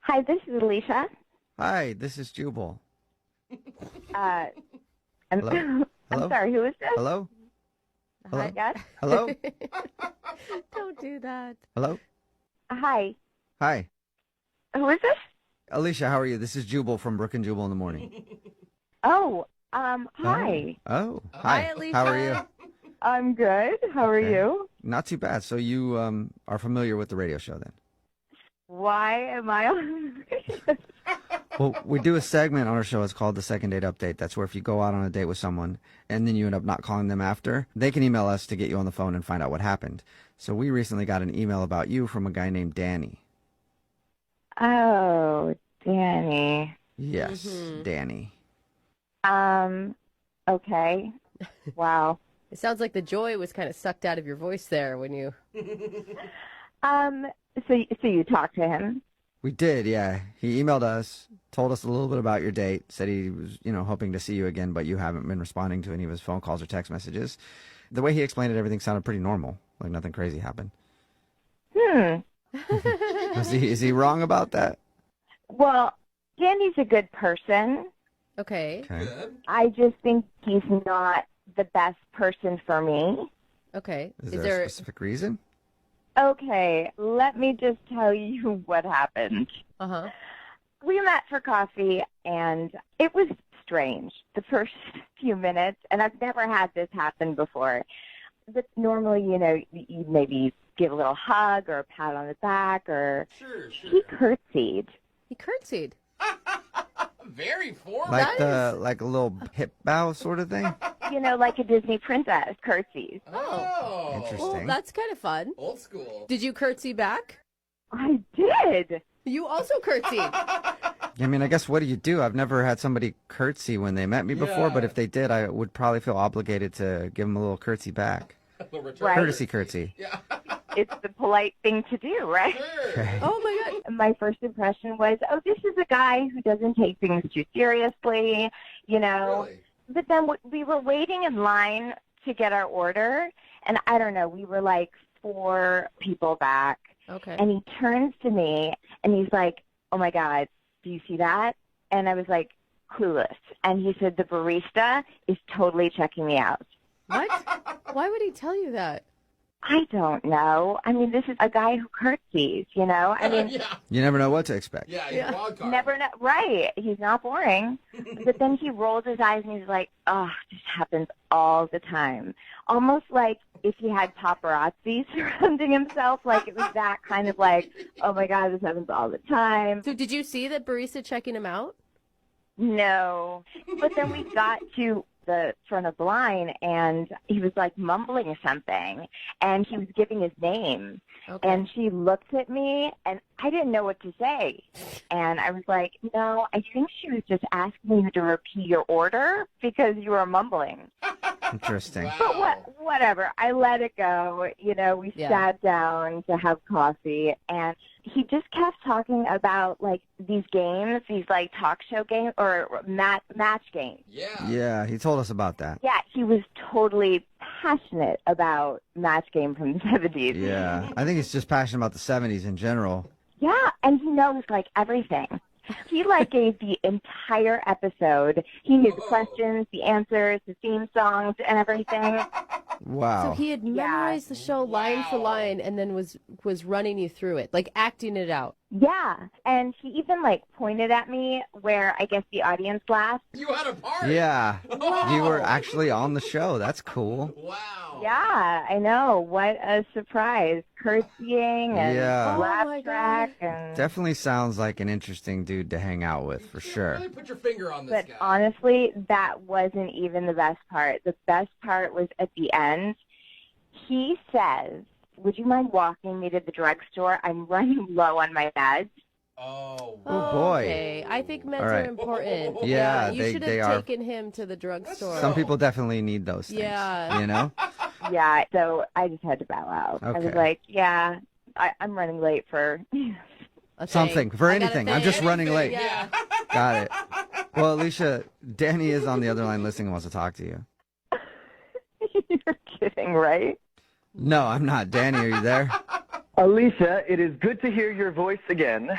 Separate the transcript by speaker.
Speaker 1: Hi, this is Alicia.
Speaker 2: Hi, this is Jubal.
Speaker 1: I'm,
Speaker 2: Hello?
Speaker 1: I'm
Speaker 2: Hello?
Speaker 1: sorry, who is this?
Speaker 2: Hello? Hello?
Speaker 1: Yes?
Speaker 2: Hello?
Speaker 3: Don't do that.
Speaker 2: Hello?
Speaker 1: Hi.
Speaker 2: Hi.
Speaker 1: Who is this?
Speaker 2: Alicia, how are you? This is Jubal from Brooke and Jubal in the morning.
Speaker 1: Oh, hi.
Speaker 2: Oh.
Speaker 3: Hi,
Speaker 2: Hi.
Speaker 3: Alicia.
Speaker 2: How are you?
Speaker 1: I'm good. How are
Speaker 2: Okay.
Speaker 1: you?
Speaker 2: Not too bad. So you are familiar with the radio show then?
Speaker 1: Why am I on this?
Speaker 2: Well, we do a segment on our show. It's called the Second Date Update. That's where if you go out on a date with someone and then you end up not calling them after, they can email us to get you on the phone and find out what happened. So we recently got an email about you from a guy named Danny.
Speaker 1: Oh, Danny.
Speaker 2: Yes,
Speaker 3: Mhm.
Speaker 2: Danny.
Speaker 1: Okay. Wow.
Speaker 3: It sounds like the joy was kind of sucked out of your voice there when you.
Speaker 1: So you talked to him?
Speaker 2: We did, yeah. He emailed us, told us a little bit about your date, said he was, hoping to see you again, but you haven't been responding to any of his phone calls or text messages. The way he explained it, everything sounded pretty normal, like nothing crazy happened. Is he wrong about that?
Speaker 1: Well, Danny's a good person.
Speaker 3: Okay.
Speaker 2: Okay.
Speaker 1: I just think he's not the best person for me.
Speaker 3: Okay.
Speaker 2: Is there a specific reason?
Speaker 1: Okay, let me just tell you what happened.
Speaker 3: Uh-huh.
Speaker 1: We met for coffee, and it was strange the first few minutes, and I've never had this happen before. But normally, you maybe give a little hug or a pat on the back, or
Speaker 4: Sure.
Speaker 1: he curtsied.
Speaker 3: He curtsied.
Speaker 4: Very formal.
Speaker 2: Like
Speaker 3: That
Speaker 2: like a little hip bow sort of thing?
Speaker 1: Like a Disney princess curtsies.
Speaker 4: Oh.
Speaker 2: Interesting.
Speaker 3: Well, that's kind of fun.
Speaker 4: Old school.
Speaker 3: Did you curtsy back?
Speaker 1: I did.
Speaker 3: You also curtsied.
Speaker 2: I mean, I guess what do you do? I've never had somebody curtsy when they met me before, but
Speaker 4: Yeah.
Speaker 2: if they did, I would probably feel obligated to give them a little curtsy back.
Speaker 4: The return.
Speaker 1: Right.
Speaker 2: Courtesy curtsy.
Speaker 4: Yeah.
Speaker 1: It's the polite thing to do, right?
Speaker 4: Sure.
Speaker 3: Oh, my God.
Speaker 1: My first impression was, oh, this is a guy who doesn't take things too seriously,
Speaker 4: Really?
Speaker 1: But then we were waiting in line to get our order, and I don't know, we were like 4 people back,
Speaker 3: Okay.
Speaker 1: and he turns to me, and he's like, oh, my God, do you see that? And I was like, clueless. And he said, the barista is totally checking me out.
Speaker 3: What? Why would he tell you that?
Speaker 1: I don't know. I mean, this is a guy who curtsies, I mean,
Speaker 4: yeah.
Speaker 2: You never know what to expect.
Speaker 4: Yeah.
Speaker 3: Yeah.
Speaker 4: Wild card.
Speaker 1: never know. Right. He's not boring. But then he rolls his eyes and he's like, oh, this happens all the time. Almost like if he had paparazzi surrounding himself, like it was that kind of like, oh my God, this happens all the time.
Speaker 3: So did you see that barista checking him out?
Speaker 1: No. But then we got to the front of the line and he was like mumbling something and he was giving his name.
Speaker 3: Okay.
Speaker 1: And she looked at me, and I didn't know what to say. And I was like, no, I think she was just asking you to repeat your order because you were mumbling.
Speaker 2: Interesting.
Speaker 4: Wow.
Speaker 1: But whatever. I let it go. We
Speaker 3: Yeah.
Speaker 1: sat down to have coffee, and he just kept talking about, like, these games, these, like, talk show games or match games.
Speaker 4: Yeah.
Speaker 2: Yeah, he told us about that.
Speaker 1: Yeah, he was totally passionate about match game from the 70s.
Speaker 2: Yeah, I think he's just passionate about the 70s in general.
Speaker 1: Yeah, and he knows, like, everything. He, like, gave the entire episode. He knew the questions, the answers, the theme songs, and everything.
Speaker 2: Wow.
Speaker 3: So he had memorized the show line for
Speaker 4: Wow.
Speaker 3: line and then was running you through it, like acting it out.
Speaker 1: Yeah, and he even, like, pointed at me where I guess the audience laughed.
Speaker 4: You had a part.
Speaker 2: Yeah,
Speaker 4: Wow.
Speaker 2: you were actually on the show. That's cool.
Speaker 4: Wow.
Speaker 1: Yeah, I know. What a surprise. Curtsying and
Speaker 2: Yeah.
Speaker 3: Oh,
Speaker 1: laugh
Speaker 3: my
Speaker 1: track.
Speaker 3: God.
Speaker 1: And...
Speaker 2: Definitely sounds like an interesting dude to hang out with, for
Speaker 4: You
Speaker 2: sure.
Speaker 4: Really put your finger on this
Speaker 1: But
Speaker 4: guy.
Speaker 1: honestly, that wasn't even the best part. The best part was at the end. He says, would you mind walking me to the drugstore? I'm running low on my meds.
Speaker 4: Oh.
Speaker 2: Oh, boy.
Speaker 3: Okay. I think meds
Speaker 2: All right.
Speaker 3: are important.
Speaker 2: Yeah,
Speaker 3: You should
Speaker 2: they
Speaker 3: have
Speaker 2: are.
Speaker 3: taken him to the drugstore.
Speaker 2: Some people definitely need those things.
Speaker 3: Yeah.
Speaker 2: You know?
Speaker 1: Yeah, so I just had to bow out. I was
Speaker 2: Okay.
Speaker 1: like, yeah, I'm running late for...
Speaker 3: A thing.
Speaker 2: Something. For
Speaker 3: I got a
Speaker 2: anything. I'm just
Speaker 3: thing.
Speaker 2: running late.
Speaker 3: Yeah.
Speaker 2: Got it. Well, Alicia, Danny is on the other line listening and wants to talk to you.
Speaker 1: You're kidding, right?
Speaker 2: No, I'm not. Danny, are you there?
Speaker 5: Alicia, it is good to hear your voice again.